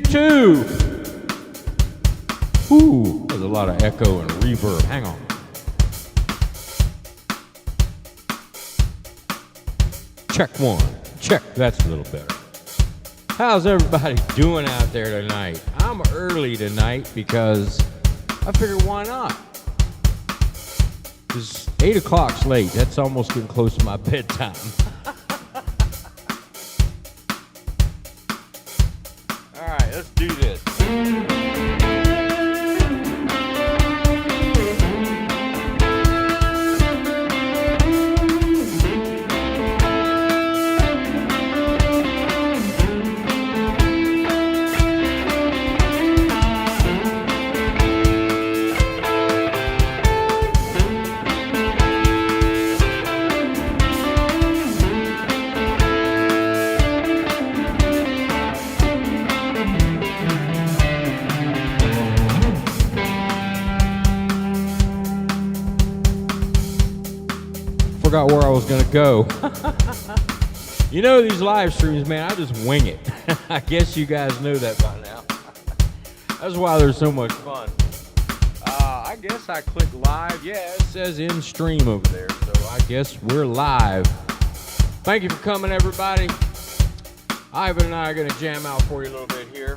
2. Ooh, there's a lot of echo and reverb. Hang on. Check 1. Check, that's a little better. How's everybody doing out there tonight? I'm early tonight because I figured why not? Because 8 o'clock's late. That's almost getting close to my bedtime. All right, let's do this. Forgot where I was gonna go. You know these live streams, man, I just wing it. I guess you guys know that by now. That's why they're so much fun. I guess I click live. Yeah, it says in stream over there, so I guess we're live. Thank you for coming, everybody. Ivan and I are gonna jam out for you a little bit here.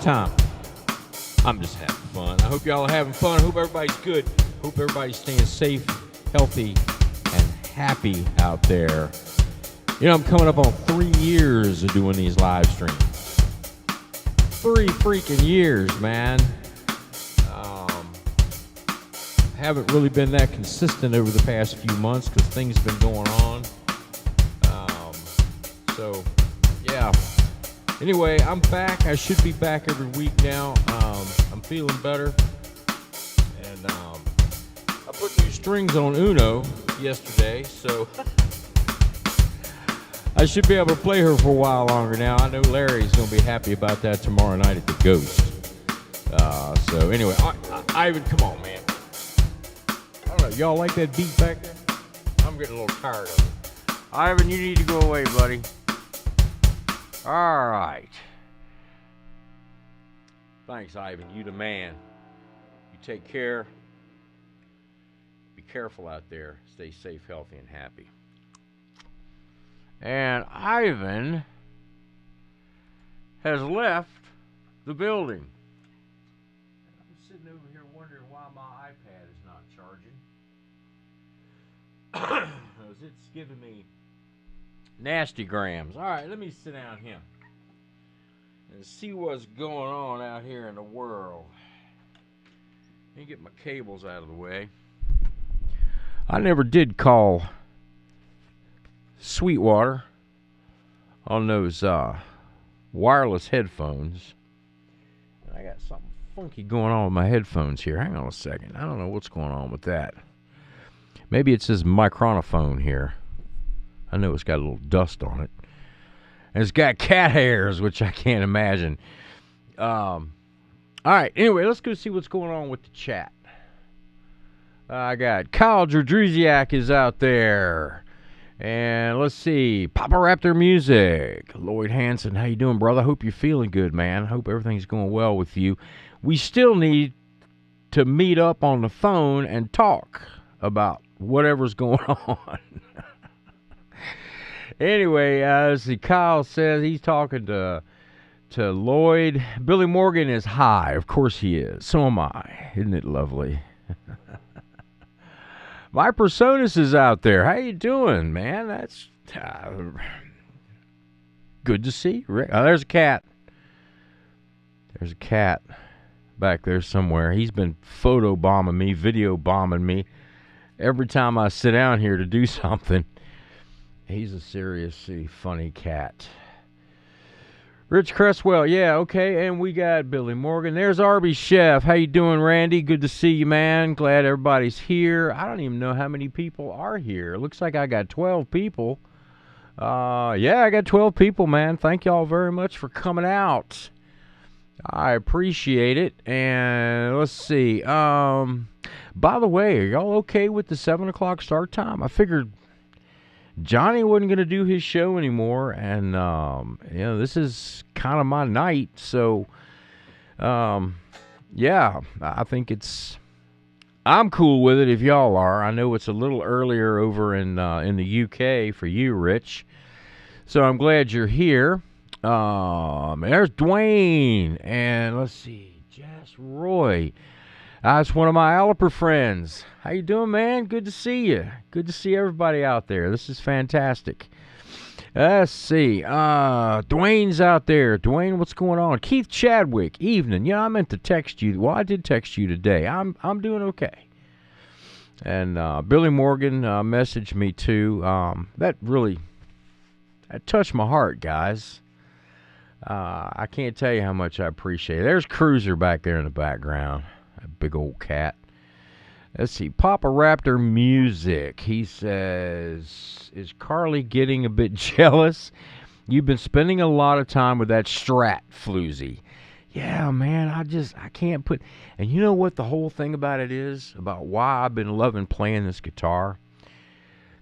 time. I'm just having fun. I hope y'all are having fun. I hope everybody's good. Hope everybody's staying safe, healthy, and happy out there. You know, I'm coming up on 3 years of doing these live streams. 3 freaking years, man. Haven't really been that consistent over the past few months because things have been going on. So, yeah. Anyway, I'm back. I should be back every week now. I'm feeling better. And I put new strings on Uno yesterday, so I should be able to play her for a while longer now. I know Larry's going to be happy about that tomorrow night at the Ghost. So anyway, Ivan, come on, man. I don't know, y'all like that beat back there? I'm getting a little tired of it. Ivan, you need to go away, buddy. All right. Thanks, Ivan. You the man. You take care. Be careful out there. Stay safe, healthy, and happy. And Ivan has left the building. I'm sitting over here wondering why my iPad is not charging. It's giving me nasty grams. All right, let me sit down here and see what's going on out here in the world. Let me get my cables out of the way. I never did call Sweetwater on those wireless headphones. I got something funky going on with my headphones here. Hang on a second. I don't know what's going on with that. Maybe it's this microphone here. I know it's got a little dust on it. And it's got cat hairs, which I can't imagine. All right, anyway, let's go see what's going on with the chat. I got Kyle Drdruziak is out there. And let's see, Papa Raptor Music. Lloyd Hansen, how you doing, brother? Hope you're feeling good, man. Hope everything's going well with you. We still need to meet up on the phone and talk about whatever's going on. Anyway, as Kyle says, he's talking to Lloyd. Billy Morgan is high. Of course he is. So am I. Isn't it lovely? My Personas is out there. How you doing, man? That's good to see. There's a cat. There's a cat back there somewhere. He's been photo bombing me, video bombing me every time I sit down here to do something. He's a seriously funny cat. Rich Cresswell, yeah, okay, and we got Billy Morgan. There's Arby Chef. How you doing, Randy? Good to see you, man. Glad everybody's here. I don't even know how many people are here. Looks like I got 12 people. Yeah, I got 12 people, man. Thank y'all very much for coming out. I appreciate it. And let's see. By the way, are y'all okay with the 7 o'clock start time? I figured Johnny wasn't going to do his show anymore, and this is kind of my night, so yeah, I think I'm cool with it if y'all are. I know it's a little earlier over in the UK for you, Rich, so I'm glad you're here. There's Dwayne, and let's see, Jess Roy. That's one of my Alliper friends. How you doing, man? Good to see you. Good to see everybody out there. This is fantastic. Let's see. Dwayne's out there. Dwayne, what's going on? Keith Chadwick, evening. Yeah, I meant to text you. Well, I did text you today. I'm doing okay. And Billy Morgan messaged me too. That touched my heart, guys. I can't tell you how much I appreciate it. There's Cruiser back there in the background. A big old cat. Let's see. Papa Raptor Music. He says, is Carly getting a bit jealous? You've been spending a lot of time with that Strat, Floozy. Yeah, man, I can't put... And you know what the whole thing about it is? About why I've been loving playing this guitar?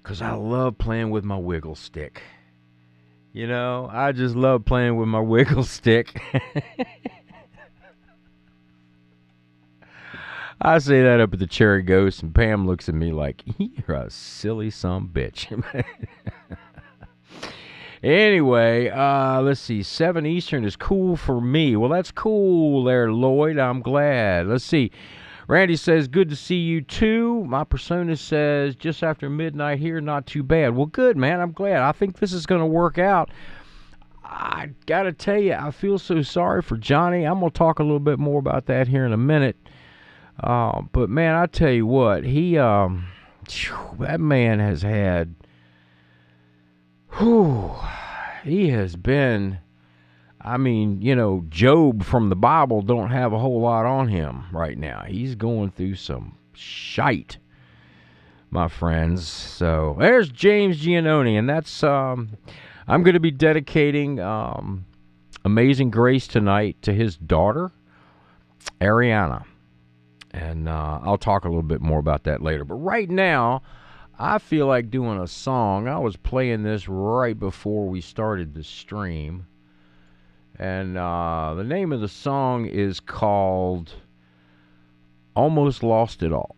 Because I love playing with my wiggle stick. You know, I just love playing with my wiggle stick. I say that up at the Cherry Ghost, and Pam looks at me like, you're a silly son bitch. Anyway, let's see. 7 Eastern is cool for me. Well, that's cool there, Lloyd. I'm glad. Let's see. Randy says, good to see you too. My persona says, just after midnight here, not too bad. Well, good, man. I'm glad. I think this is going to work out. I got to tell you, I feel so sorry for Johnny. I'm going to talk a little bit more about that here in a minute. But, man, I tell you what, that man has had, he has been, I mean, you know, Job from the Bible don't have a whole lot on him right now. He's going through some shite, my friends. So there's James Giannone, and that's, I'm going to be dedicating Amazing Grace tonight to his daughter, Ariana. And I'll talk a little bit more about that later. But right now, I feel like doing a song. I was playing this right before we started the stream. And the name of the song is called Almost Lost It All.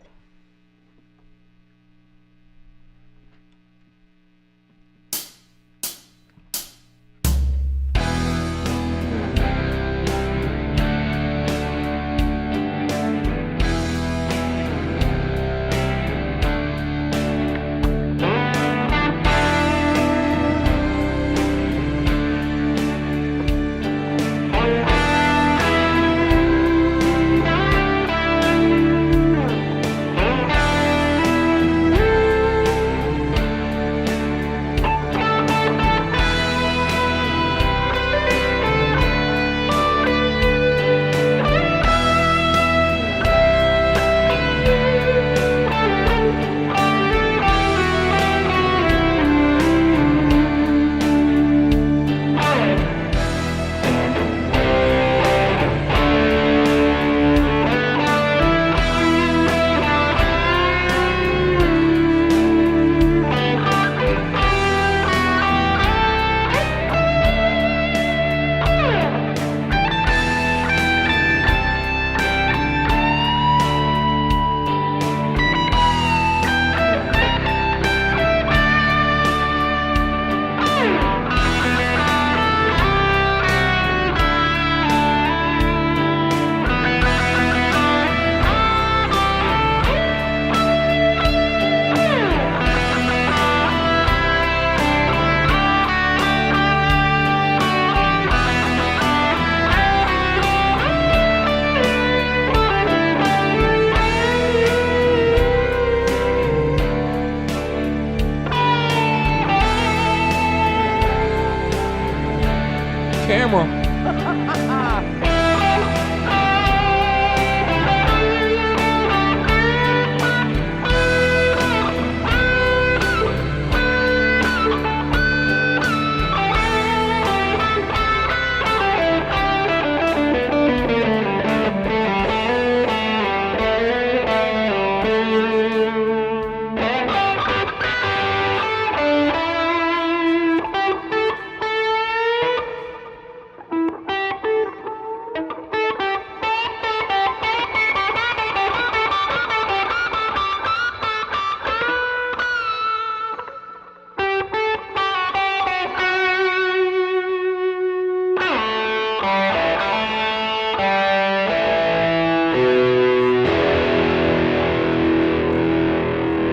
Camera.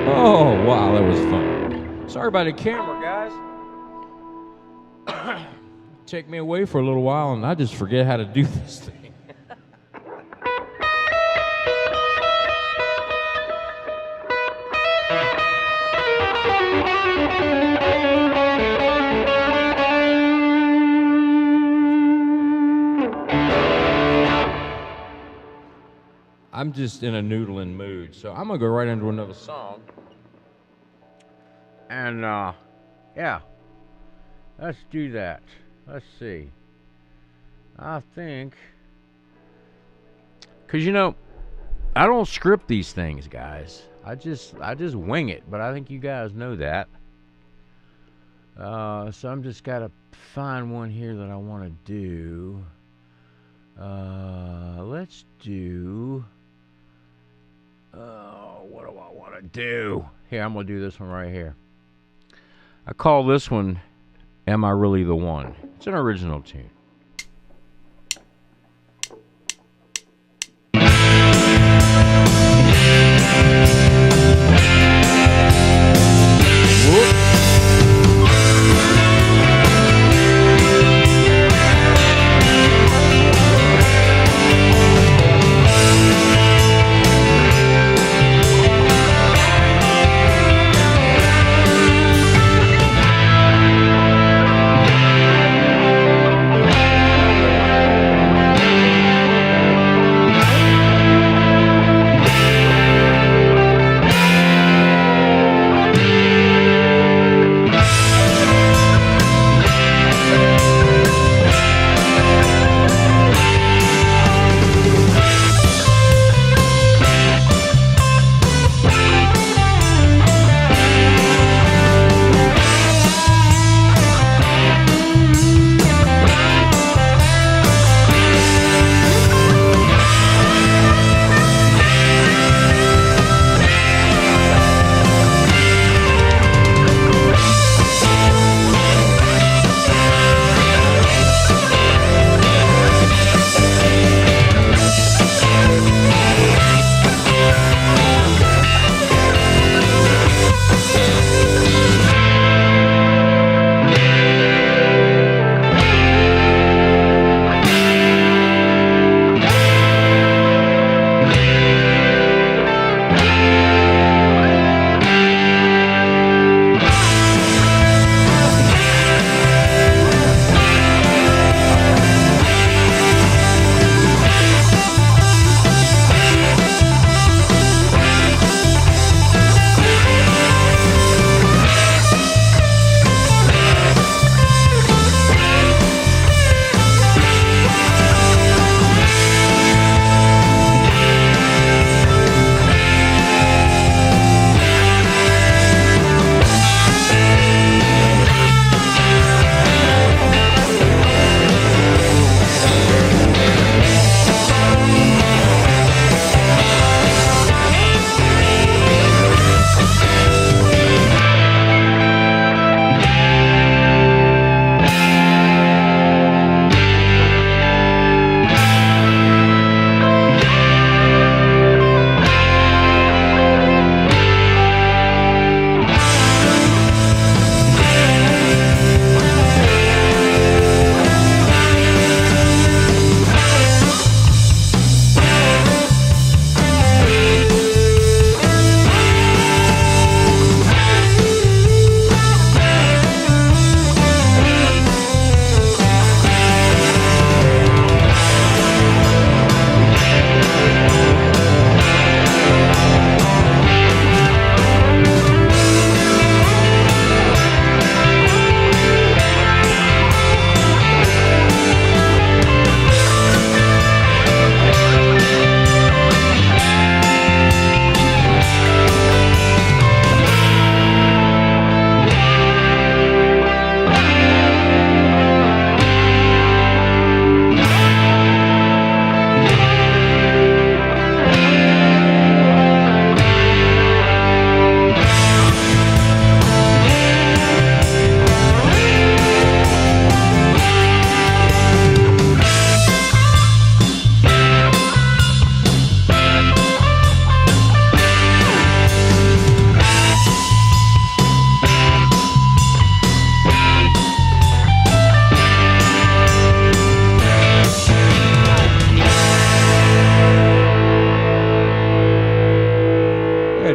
Oh, wow, that was fun. Sorry about the camera, guys. Take me away for a little while, and I just forget how to do this thing. I'm just in a noodling mood, so I'm going to go right into another song. And, yeah, let's do that. Let's see. I think, because, you know, I don't script these things, guys. I just wing it, but I think you guys know that. So I'm just got to find one here that I want to do. Let's do, what do I want to do? Here, I'm going to do this one right here. I call this one Am I Really the One? It's an original tune.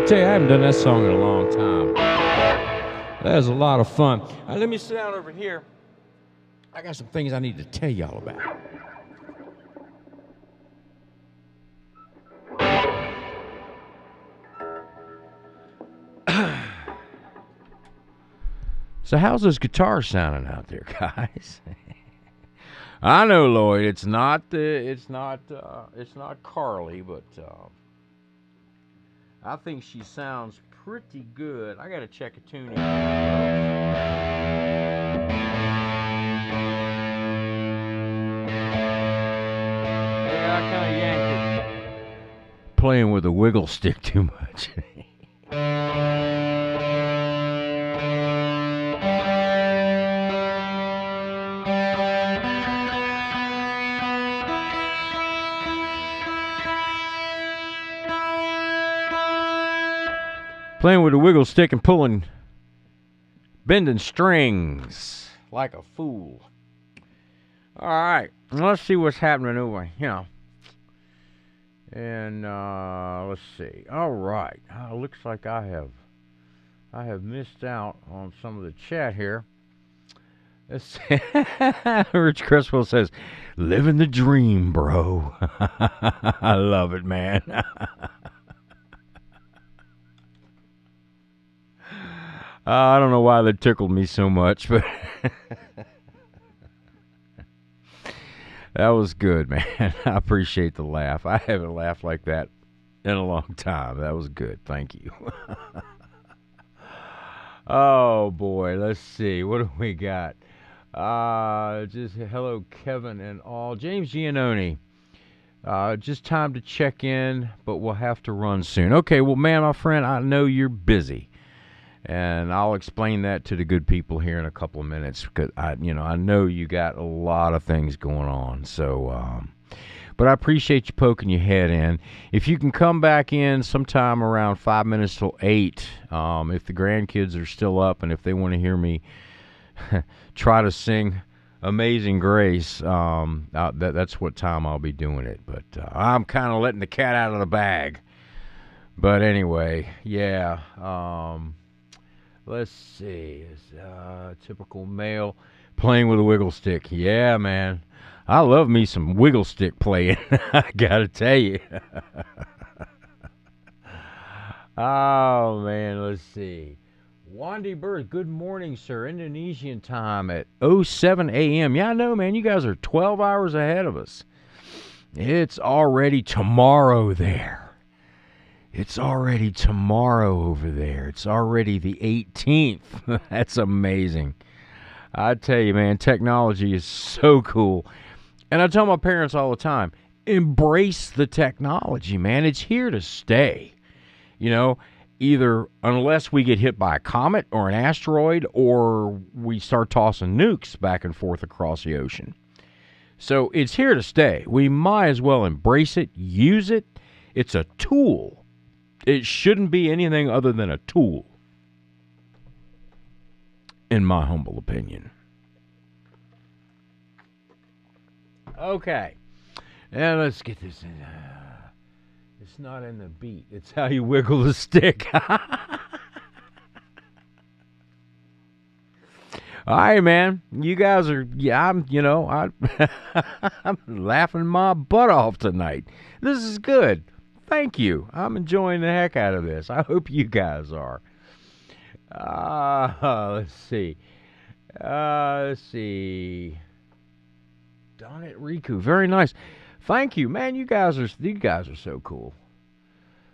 Tell you, I haven't done that song in a long time. That was a lot of fun. Let me sit down over here. I got some things I need to tell y'all about. So how's this guitar sounding out there, guys? I know, Lloyd. It's not Carly, but I think she sounds pretty good. I gotta check a tuning. Yeah, I kind of yanked it. Playing with a wiggle stick too much. Playing with a wiggle stick and bending strings like a fool. All right, let's see what's happening over here. And let's see. All right, looks like I have missed out on some of the chat here. Let's see. Rich Creswell says, "Living the dream, bro." I love it, man. I don't know why that tickled me so much, but that was good, man. I appreciate the laugh. I haven't laughed like that in a long time. That was good. Thank you. Oh, boy. Let's see. What do we got? Just hello, Kevin and all. James Giannone. Just time to check in, but we'll have to run soon. Okay, well, man, my friend, I know you're busy. And I'll explain that to the good people here in a couple of minutes because I know you got a lot of things going on. So, but I appreciate you poking your head in. If you can come back in sometime around 5 minutes till 8, if the grandkids are still up and if they want to hear me try to sing Amazing Grace, that's what time I'll be doing it. But I'm kind of letting the cat out of the bag. But anyway, yeah. Let's see. Typical male playing with a wiggle stick. Yeah, man. I love me some wiggle stick playing. I gotta tell you. Oh, man. Let's see. Wandi Bird, good morning, sir. Indonesian time at 07 a.m. Yeah, I know, man. You guys are 12 hours ahead of us. It's already tomorrow there. It's already tomorrow over there. It's already the 18th. That's amazing. I tell you, man, technology is so cool. And I tell my parents all the time, embrace the technology, man. It's here to stay. Either unless we get hit by a comet or an asteroid or we start tossing nukes back and forth across the ocean. So it's here to stay. We might as well embrace it, use it. It's a tool. It shouldn't be anything other than a tool, in my humble opinion. Okay. Now let's get this in. It's not in the beat. It's how you wiggle the stick. All right, man. You guys are, I'm laughing my butt off tonight. This is good. Thank you. I'm enjoying the heck out of this. I hope you guys are. Let's see. Donnet Riku. Very nice. Thank you, man. You guys are so cool.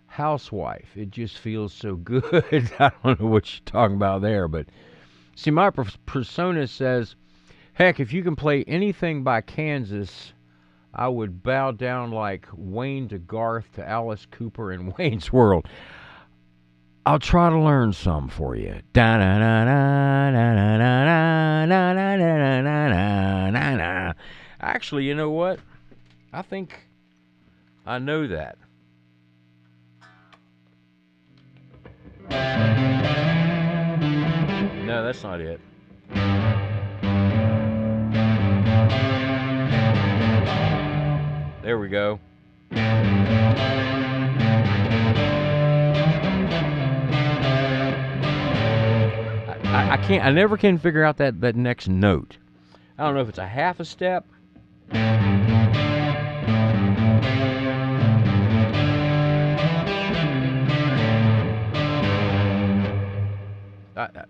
Housewife. It just feels so good. I don't know what you're talking about there, but see, my persona says, heck, if you can play anything by Kansas, I would bow down like Wayne to Garth to Alice Cooper in Wayne's World. I'll try to learn some for you. Actually, you know what? I think I know that. No, that's not it. There we go. I never can figure out that next note. I don't know if it's a half a step.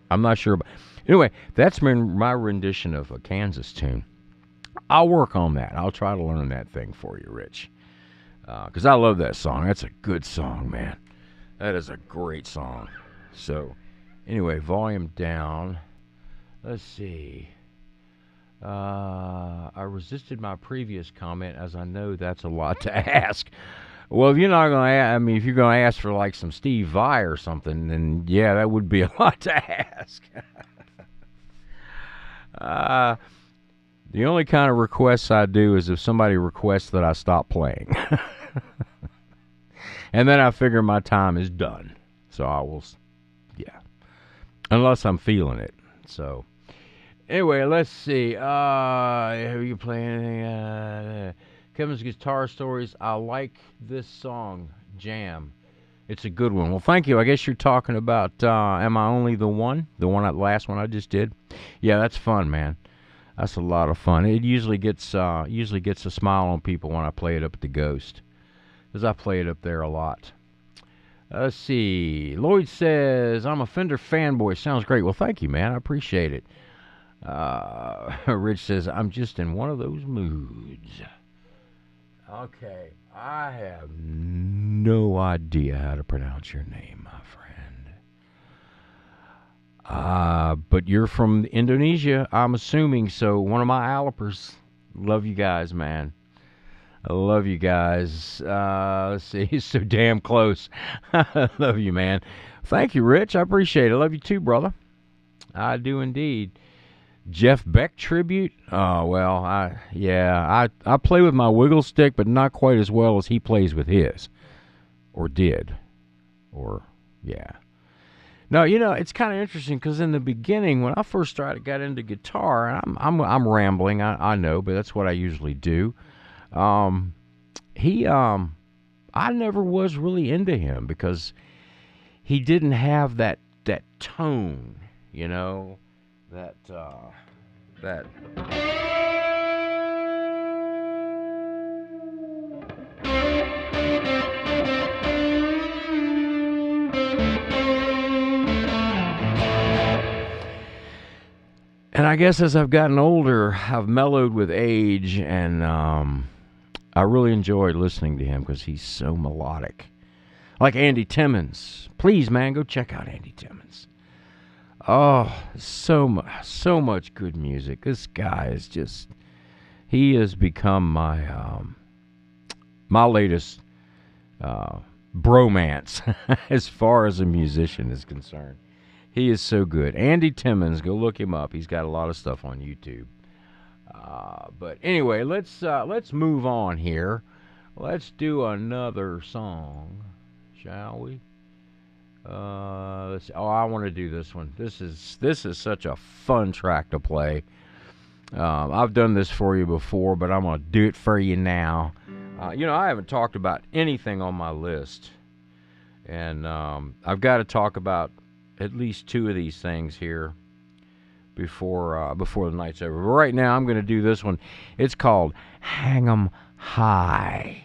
I'm not sure. Anyway, that's my rendition of a Kansas tune. I'll work on that. I'll try to learn that thing for you, Rich. Because I love that song. That's a good song, man. That is a great song. So, anyway, volume down. Let's see. I resisted my previous comment as I know that's a lot to ask. Well, if you're not going to if you're going to ask for like some Steve Vai or something, then yeah, that would be a lot to ask. The only kind of requests I do is if somebody requests that I stop playing. And then I figure my time is done. So I will unless I'm feeling it. So anyway, let's see. Have you played anything? Kevin's Guitar Stories. I like this song, Jam. It's a good one. Well, thank you. I guess you're talking about Am I Only the One? That last one I just did. Yeah, that's fun, man. That's a lot of fun. It usually gets a smile on people when I play it up at the Ghost, because I play it up there a lot. Let's see. Lloyd says, I'm a Fender fanboy. Sounds great. Well, thank you, man. I appreciate it. Rich says, I'm just in one of those moods. Okay. I have no idea how to pronounce your name, my friend. But you're from Indonesia, I'm assuming, so one of my Alipers. Love you guys, man. I love you guys. Let's see, he's so damn close. I love you, man. Thank you, Rich. I appreciate it. I love you too, brother. I do indeed. Jeff Beck tribute? Oh, well, I play with my wiggle stick, but not quite as well as he plays with his. Or did. Or, yeah. No, it's kind of interesting, because in the beginning, when I first got into guitar, and I'm rambling, I know, but that's what I usually do. I never was really into him, because he didn't have that tone, that. And I guess as I've gotten older, I've mellowed with age, and I really enjoyed listening to him because he's so melodic. Like Andy Timmons. Please, man, go check out Andy Timmons. Oh, so much good music. This guy is just, he has become my latest bromance as far as a musician is concerned. He is so good. Andy Timmons, go look him up. He's got a lot of stuff on YouTube. But anyway, let's move on here. Let's do another song, shall we? Let's see. Oh, I want to do this one. This is such a fun track to play. I've done this for you before, but I'm gonna do it for you now. I haven't talked about anything on my list, and I've got to talk about at least two of these things here before the night's over. But right now, I'm going to do this one. It's called Hang 'em High.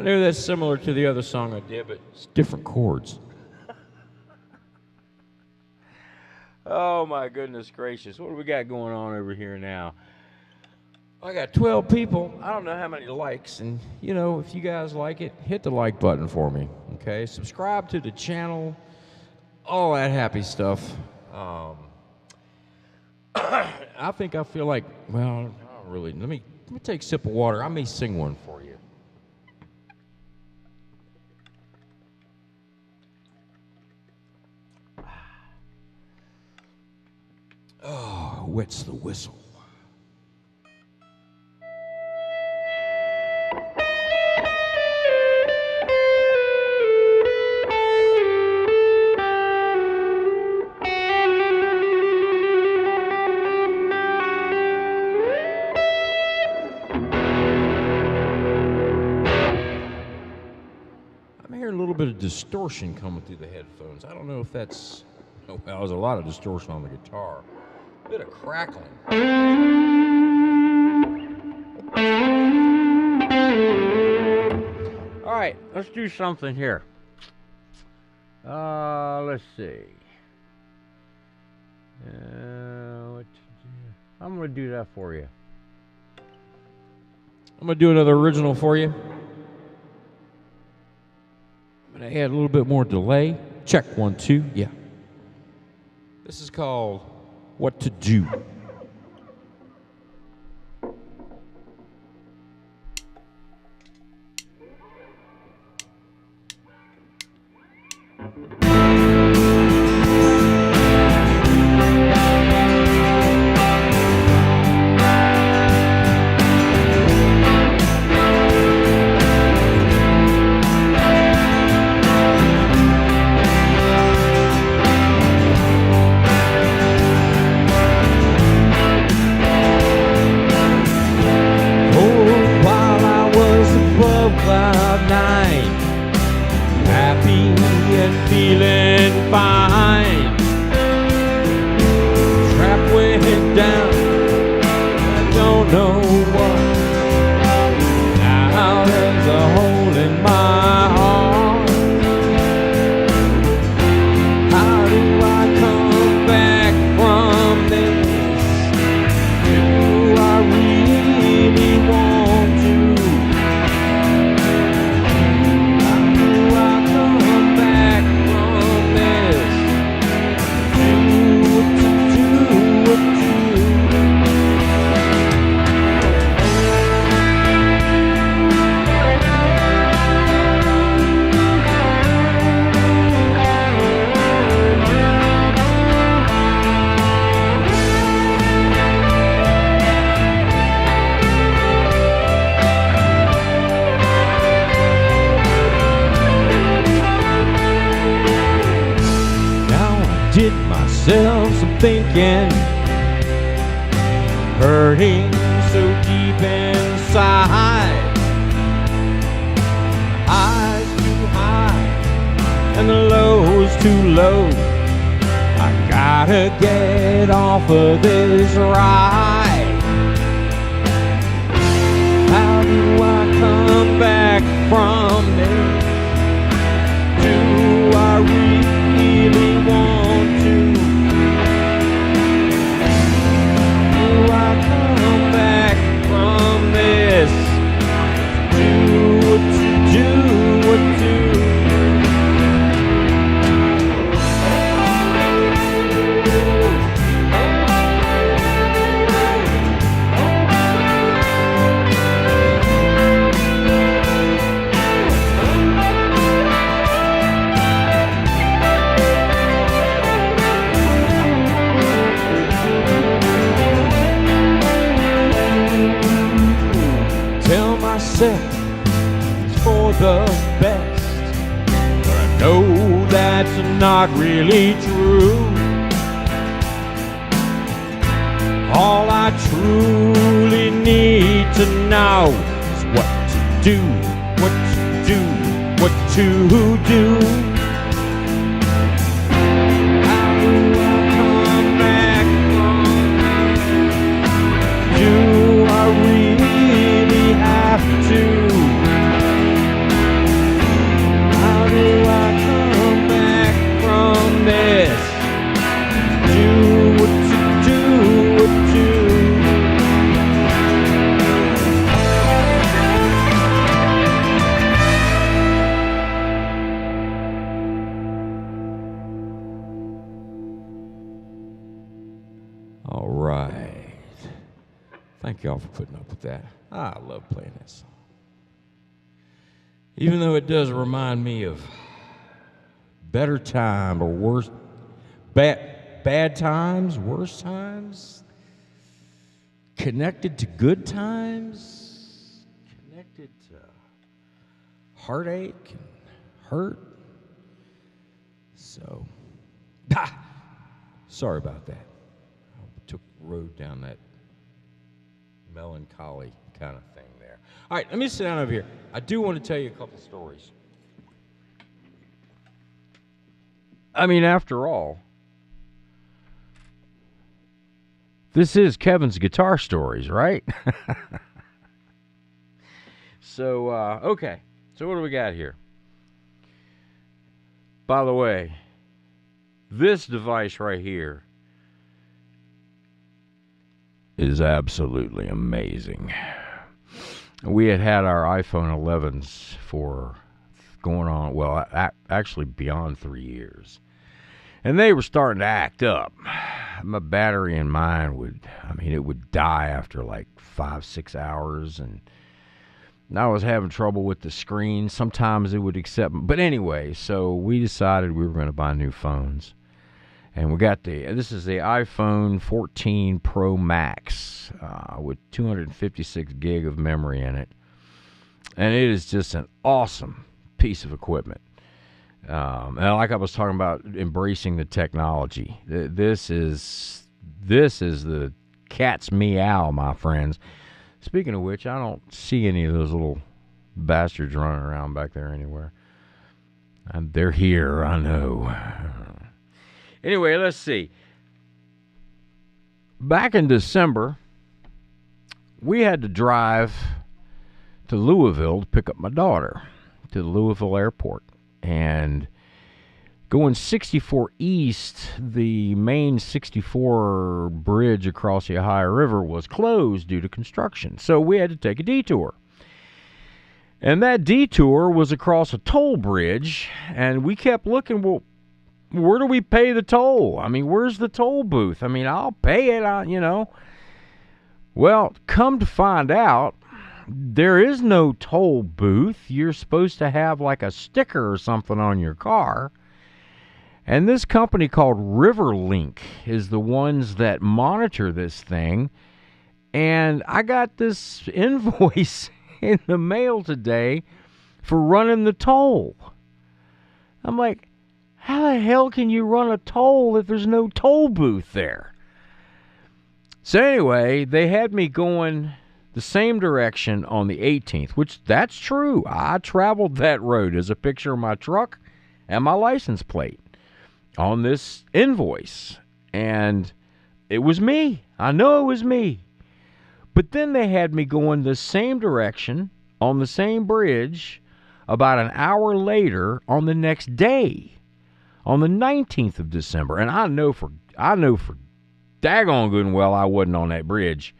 know that's similar to the other song I did, but it's different chords. Oh my goodness gracious. What do we got going on over here now? I got 12 people. I don't know how many likes. And, you know, if you guys like it, hit the like button for me. Okay? Subscribe to the channel. All that happy stuff. I think I feel like, well, not really. Let me take a sip of water. I may sing one for you. Oh, wets the whistle. I'm hearing a little bit of distortion coming through the headphones. I don't know if that's... Oh, well, there's a lot of distortion on the guitar. A bit of crackling. All right, let's do something here. Let's see. What to do? I'm going to do that for you. I'm going to do another original for you. I'm going to add a little bit more delay. Check 1, 2, yeah. This is called What to Do. Some thinking, hurting so deep inside. Highs too high and the lows too low. I gotta get off of this ride. How do I come back from it? Do I really want to? Come back from this. Do what do. It's for the best, but I know that's not really true. All I truly need to know is what to do, what to do, what to do. How do I come back from? Do I really have to? Thank y'all for putting up with that. I love playing that song. Even though it does remind me of better time or worse, bad times, worse times, connected to good times, connected to heartache and hurt. So, sorry about that. I took the road down that melancholy kind of thing there. All right, let me sit down over here. I do want to tell you a couple stories. I mean, after all, this is Kevin's Guitar Stories, right? So, okay. So what do we got here? By the way, this device right here is absolutely amazing. We had our iPhone 11s for going on, well, actually beyond 3 years. And they were starting to act up. My battery in mine it would die after like 5-6 hours. And I was having trouble with the screen. Sometimes it would accept. But anyway, so we decided we were going to buy new phones. And we got this is the iPhone 14 Pro Max with 256 gig of memory in it. And it is just an awesome piece of equipment. And like I was talking about embracing the technology, this is the cat's meow, my friends. Speaking of which, I don't see any of those little bastards running around back there anywhere. And they're here, I know. Anyway, let's see. Back in December, we had to drive to Louisville to pick up my daughter to the Louisville airport. And going 64 east, the main 64 bridge across the Ohio River was closed due to construction. So we had to take a detour. And that detour was across a toll bridge. And we kept looking, well, where do we pay the toll? I mean, where's the toll booth? I mean, I'll pay it, Well, come to find out, there is no toll booth. You're supposed to have like a sticker or something on your car. And this company called Riverlink is the ones that monitor this thing. And I got this invoice in the mail today for running the toll. I'm like, how the hell can you run a toll if there's no toll booth there? So anyway, they had me going the same direction on the 18th, which that's true. I traveled that road. As a picture of my truck and my license plate on this invoice. And it was me. I know it was me. But then they had me going the same direction on the same bridge about an hour later on the next day, on the 19th of December. And I know for daggone good and well I wasn't on that bridge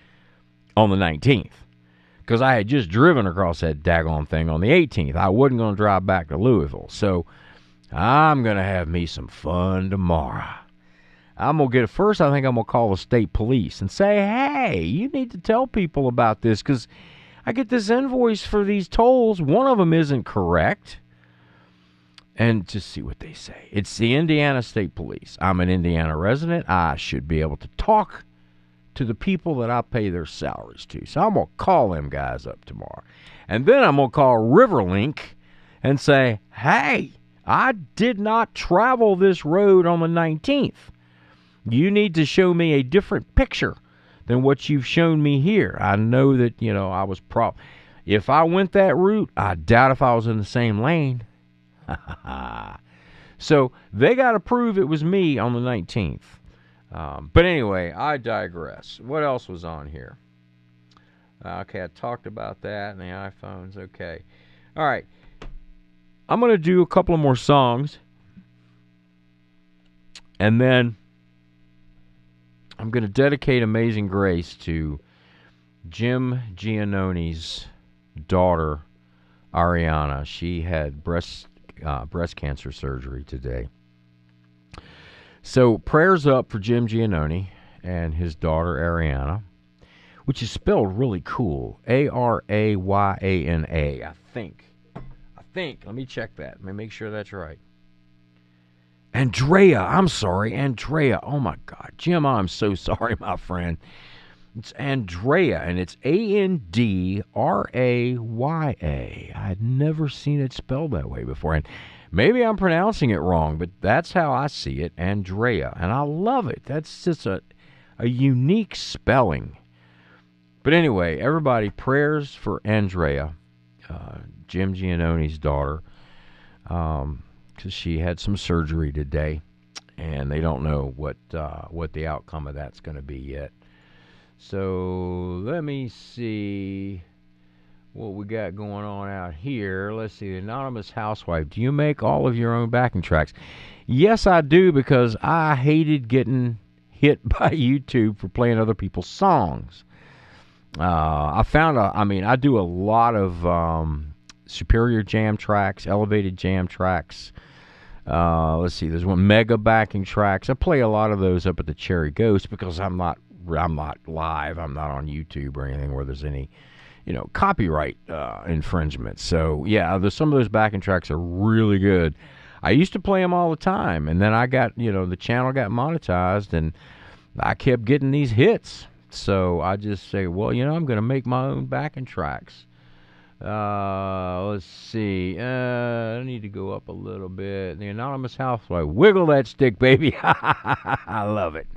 on the 19th, because I had just driven across that daggone thing on the 18th. I wasn't going to drive back to Louisville. So I'm going to have me some fun tomorrow. I'm going to first I think I'm going to call the state police and say, hey, you need to tell people about this, because I get this invoice for these tolls. One of them isn't correct. And just see what they say. It's the Indiana State Police. I'm an Indiana resident. I should be able to talk to the people that I pay their salaries to. So I'm going to call them guys up tomorrow. And then I'm going to call Riverlink and say, hey, I did not travel this road on the 19th. You need to show me a different picture than what you've shown me here. I know that, I was if I went that route, I doubt if I was in the same lane. So they got to prove it was me on the 19th. But anyway, I digress. What else was on here? Okay, I talked about that and the iPhones. Okay. All right. I'm going to do a couple of more songs. And then I'm going to dedicate Amazing Grace to Jim Giannoni's daughter, Ariana. She had breast cancer surgery today. So prayers up for Jim Giannoni and his daughter Ariana. which is spelled really cool. Arayyana, I think. Let me check that. Let me make sure that's right. Andrea. I'm sorry. Andrea. Oh, my God. Jim, I'm so sorry, my friend. It's Andrea, and it's Andraya. I had never seen it spelled that way before. And maybe I'm pronouncing it wrong, but that's how I see it, Andrea. And I love it. That's just a unique spelling. But anyway, everybody, prayers for Andrea, Jim Giannoni's daughter, because she had some surgery today, and they don't know what the outcome of that's going to be yet. So let me see what we got going on out here. Let's see, the Anonymous Housewife. Do you make all of your own backing tracks? Yes, I do, because I hated getting hit by YouTube for playing other people's songs. I do a lot of Superior jam tracks, Elevated jam tracks. Let's see, there's one Mega backing tracks. I play a lot of those up at the Cherry Ghost because I'm not live. I'm not on YouTube or anything where there's any, copyright infringement. So yeah, some of those backing tracks are really good. I used to play them all the time, and then I got, the channel got monetized, and I kept getting these hits. So I just say, well, I'm going to make my own backing tracks. Let's see. I need to go up a little bit. The Anonymous Housewife. Wiggle that stick, baby. I love it.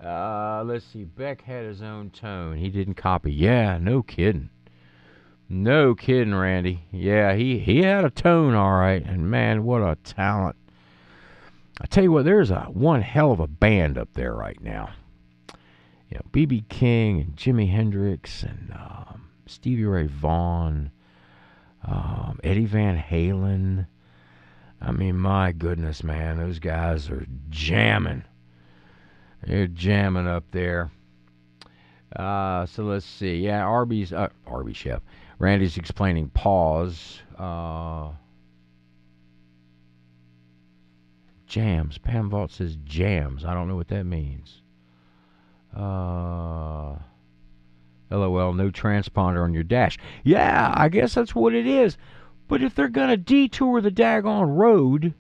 Let's see. Beck had his own tone. He didn't copy. Yeah, no kidding. No kidding, Randy. Yeah, he had a tone, all right. And man, what a talent. I tell you what, there's one hell of a band up there right now. B.B. King and Jimi Hendrix and Stevie Ray Vaughan, Eddie Van Halen. I mean, my goodness, man, those guys are jamming. They're jamming up there. So let's see. Yeah, Arby's chef. Randy's explaining pause. Jams. Pam Vault says jams. I don't know what that means. LOL, no transponder on your dash. Yeah, I guess that's what it is. But if they're going to detour the daggone road,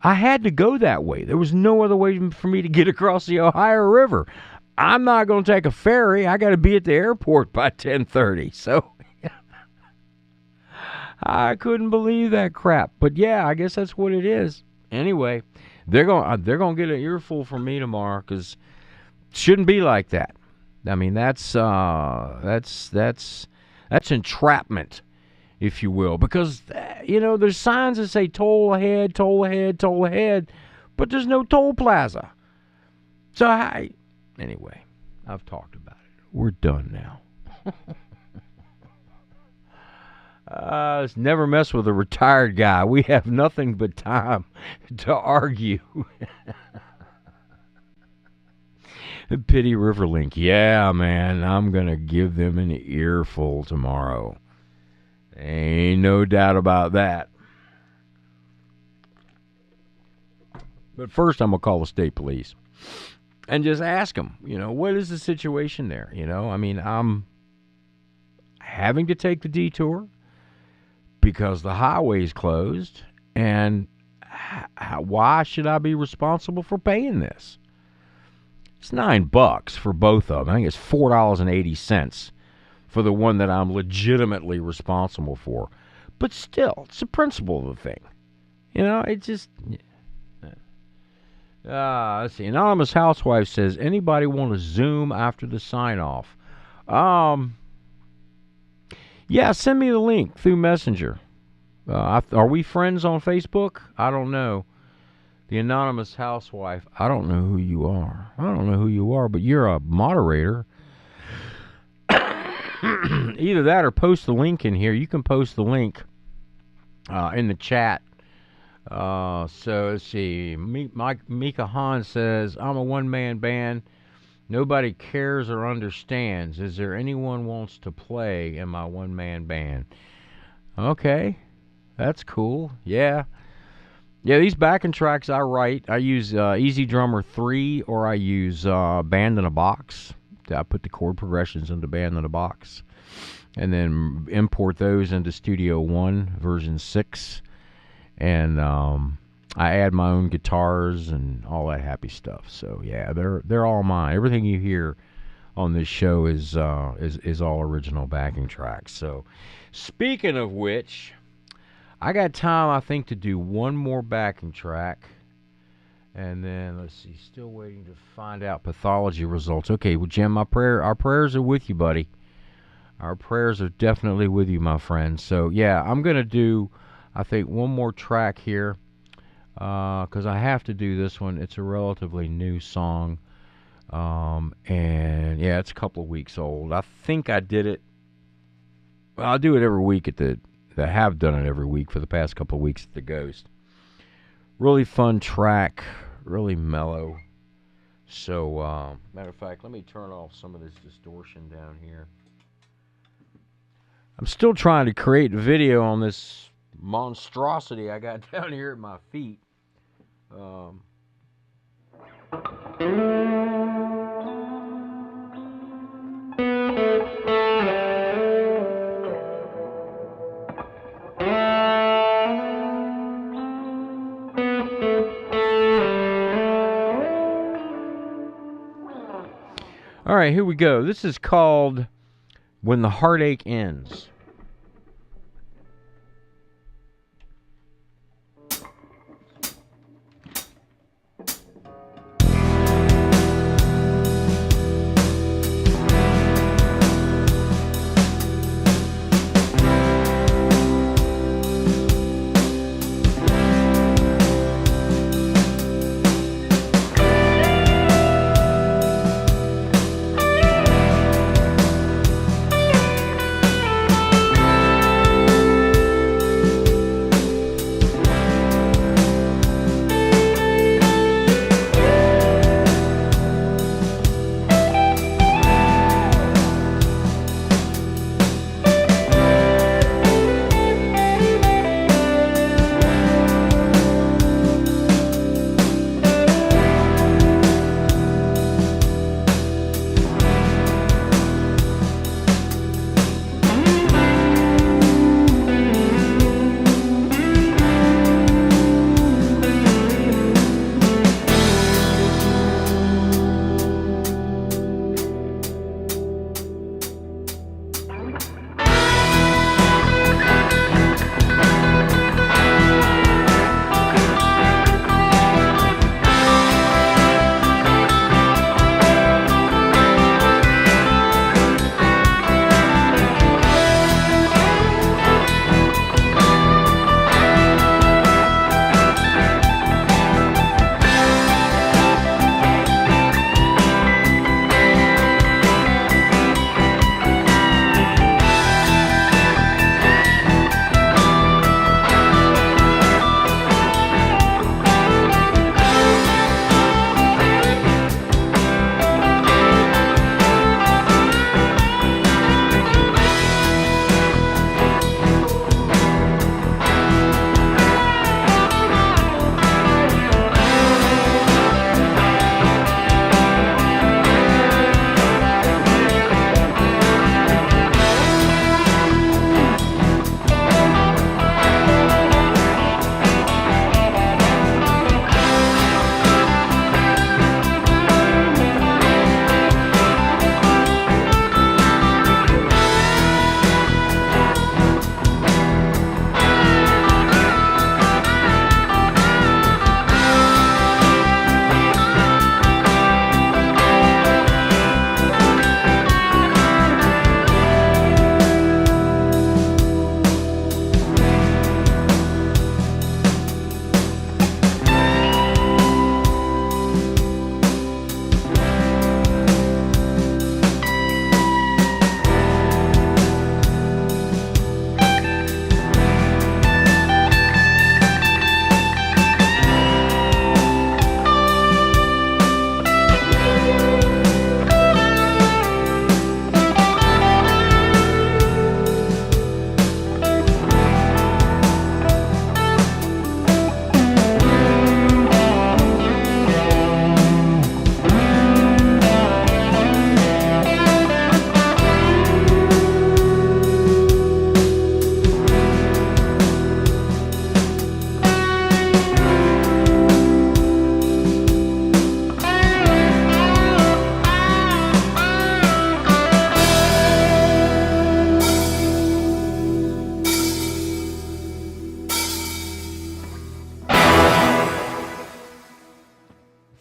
I had to go that way. There was no other way for me to get across the Ohio River. I'm not going to take a ferry. I got to be at the airport by 10:30. So I couldn't believe that crap. But yeah, I guess that's what it is. Anyway, they're going to get an earful from me tomorrow, because it shouldn't be like that. I mean, that's entrapment, if you will, because there's signs that say toll ahead, toll ahead, toll ahead, but there's no toll plaza. So anyway, I've talked about it. We're done now. Let's never mess with a retired guy. We have nothing but time to argue. Pity Riverlink. Yeah, man, I'm going to give them an earful tomorrow. Ain't no doubt about that. But first, I'm going to call the state police and just ask them, what is the situation there? I mean, I'm having to take the detour because the highway's closed, and why should I be responsible for paying this? It's $9 for both of them. I think it's $4.80 for the one that I'm legitimately responsible for. But still, it's the principle of the thing. It just... let's see. Anonymous Housewife says, anybody want to Zoom after the sign-off? Yeah, send me the link through Messenger. Are we friends on Facebook? I don't know. The Anonymous Housewife. I don't know who you are. But you're a moderator. Either that or post the link in here. You can post the link in the chat. So let's see. Mika Han says, I'm a one-man band. Nobody cares or understands. Is there anyone wants to play in my one-man band? Okay. That's cool. Yeah. Yeah, these backing tracks I write. I use Easy Drummer 3 or I use Band in a Box. I put the chord progressions into Band in a Box and then import those into Studio One version 6. And I add my own guitars and all that happy stuff. So yeah, they're all mine. Everything you hear on this show is all original backing tracks. So speaking of which, I got time, I think, to do one more backing track. And then, let's see, still waiting to find out pathology results. Okay, well, Jim, our prayers are with you, buddy. Our prayers are definitely with you, my friend. So, yeah, I'm going to do, I think, one more track here. Because I have to do this one. It's a relatively new song. And, yeah, it's a couple of weeks old. I think I did it. Well, I'll do it every week at the... I have done it every week for the past couple of weeks at the Ghost. Really fun track, really mellow. So, matter of fact, let me turn off some of this distortion down here. I'm still trying to create a video on this monstrosity I got down here at my feet. All right, here we go. This is called When the Heartache Ends.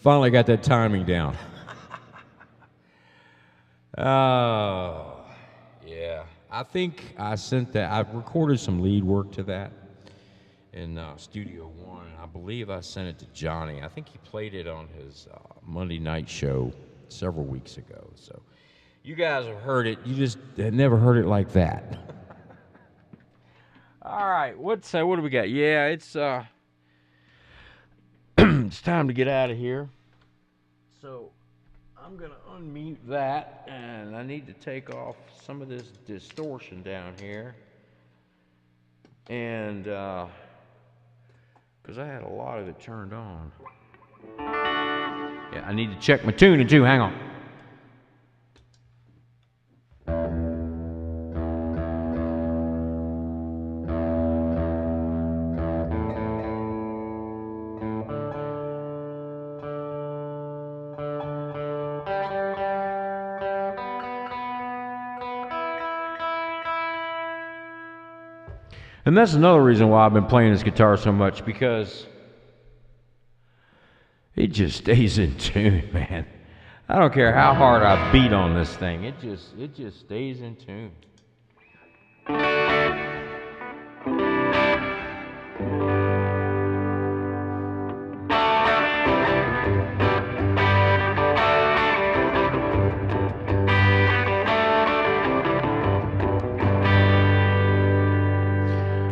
Finally got that timing down. Oh, yeah. I think I sent that. I recorded some lead work to that in Studio One. I believe I sent it to Johnny. I think he played it on his Monday night show several weeks ago. So you guys have heard it. You just had never heard it like that. All right. What do we got? Yeah, it's it's time to get out of here. So I'm going to unmute that, and I need to take off some of this distortion down here. And, because I had a lot of it turned on. Yeah, I need to check my tuning too. Hang on. And that's another reason why I've been playing this guitar so much, because it just stays in tune, man. I don't care how hard I beat on this thing. It just stays in tune.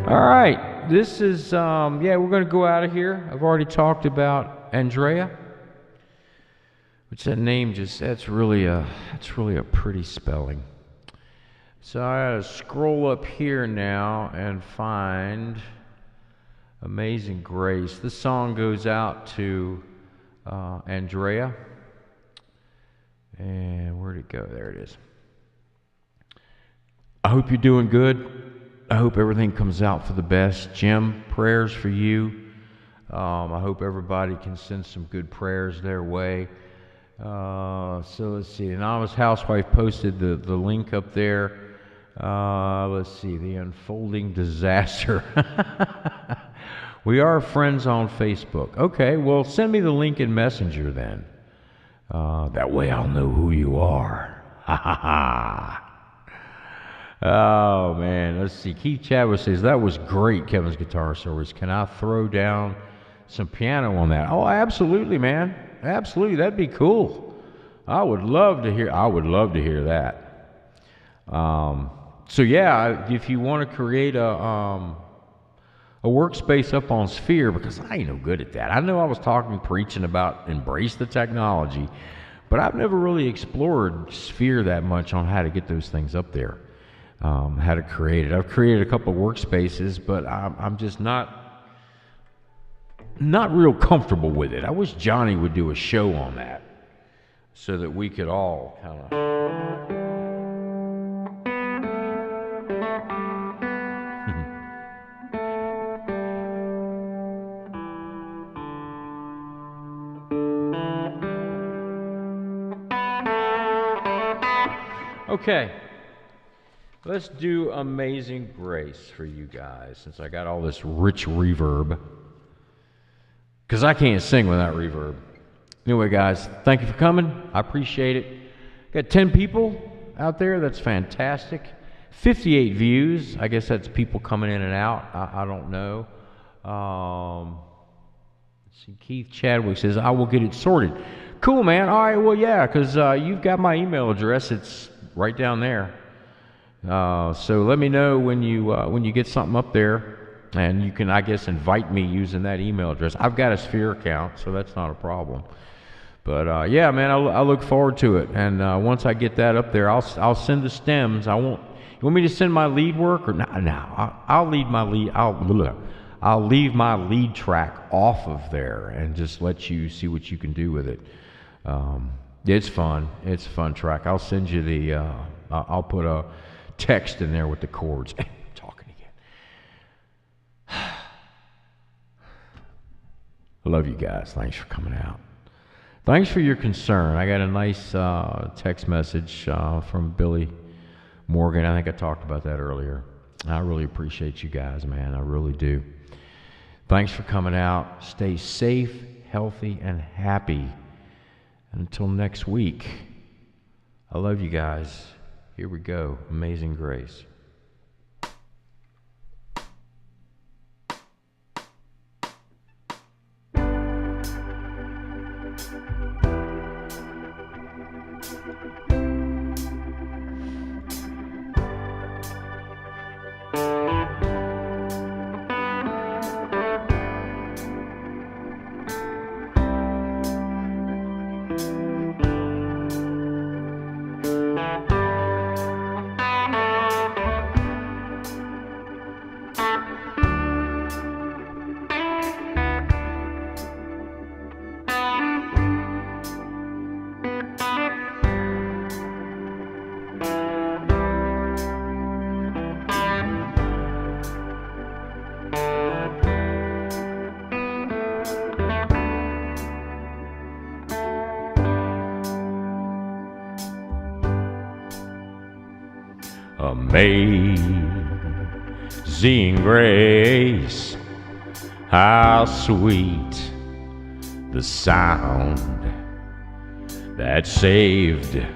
All right, this is, yeah, we're going to go out of here. I've already talked about Andrea, which that name just, that's really a pretty spelling. So I gotta scroll up here now and find Amazing Grace. This song goes out to Andrea. And where'd it go? There it is. I hope you're doing good. I hope everything comes out for the best. Jim, prayers for you. I hope everybody can send some good prayers their way. So let's see. Anonymous Housewife posted the link up there. Let's see. The Unfolding Disaster. We are friends on Facebook. Okay, well, send me the link in Messenger then. That way I'll know who you are. Ha ha ha. Oh, man. Let's see. Keith Chadwick says, that was great, Kevin's guitar service. Can I throw down some piano on that? Oh, absolutely, man. Absolutely. That'd be cool. I would love to hear that. So, yeah, if you want to create a workspace up on Sphere, because I ain't no good at that. I know I was preaching about embrace the technology, but I've never really explored Sphere that much on how to get those things up there. How to create it. I've created a couple of workspaces, but I'm just not real comfortable with it. I wish Johnny would do a show on that so that we could all kind of... Okay. Let's do Amazing Grace for you guys, since I got all this rich reverb. Because I can't sing without reverb. Anyway, guys, thank you for coming. I appreciate it. Got 10 people out there. That's fantastic. 58 views. I guess that's people coming in and out. I don't know. Let's see. Keith Chadwick says, I will get it sorted. Cool, man. All right, well, yeah, because you've got my email address. It's right down there. So let me know when you get something up there, and you can, I guess, invite me using that email address. I've got a Sphere account, so that's not a problem. But yeah, man, I look forward to it. And once I get that up there, I'll send the stems. I won't. You want me to send my lead work or no? I'll leave my lead track off of there and just let you see what you can do with it. It's fun. It's a fun track. I'll send you the. I'll put a text in there with the chords. Talking again. I love you guys. Thanks for coming out. Thanks for your concern. I got a nice text message from Billy Morgan. I think I talked about that earlier. I really appreciate you guys, man. I really do. Thanks for coming out. Stay safe, healthy, and happy Until next week, I love you guys. Here we go. Amazing Grace. Amazing grace, how sweet the sound that saved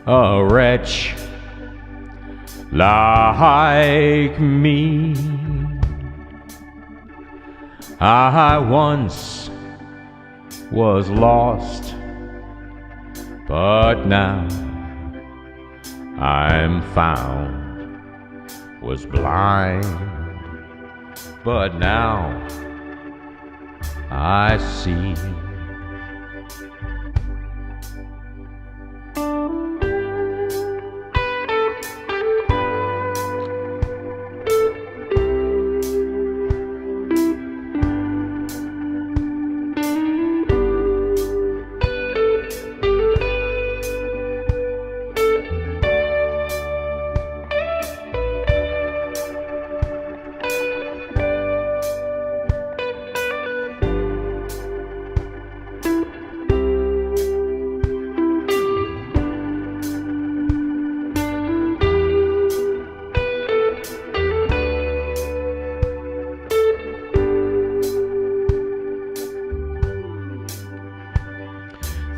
a wretch like me. I once was lost, but now I'm found. Was blind, but now I see.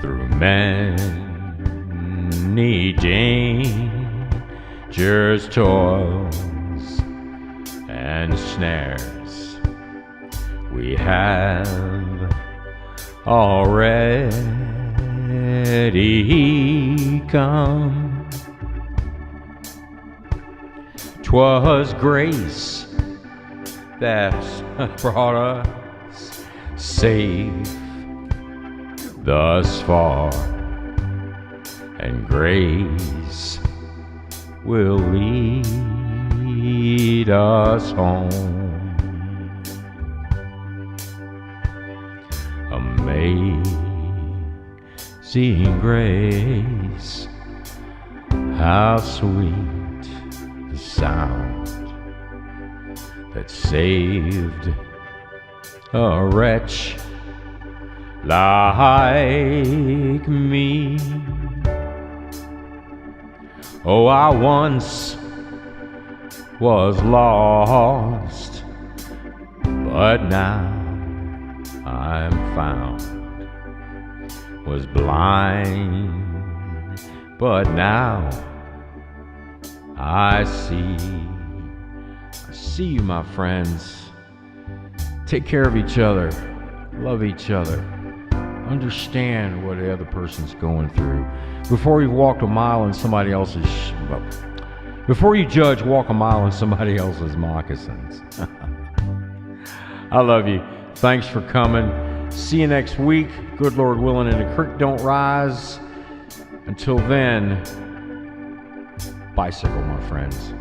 Through many dangers, toils, and snares, we have already come. 'Twas grace that brought us safe thus far, and grace will lead us home. Amazing grace, how sweet the sound that saved a wretch like me. Oh, I once was lost, but now I'm found. Was blind, but now I see. I see you, my friends. Take care of each other. Love each other. Understand what the other person's going through. Before you walk a mile in somebody else's before you judge, walk a mile in somebody else's moccasins. I love you. Thanks for coming. See you next week. Good Lord willing, and the creek don't rise. Until then, bicycle, my friends.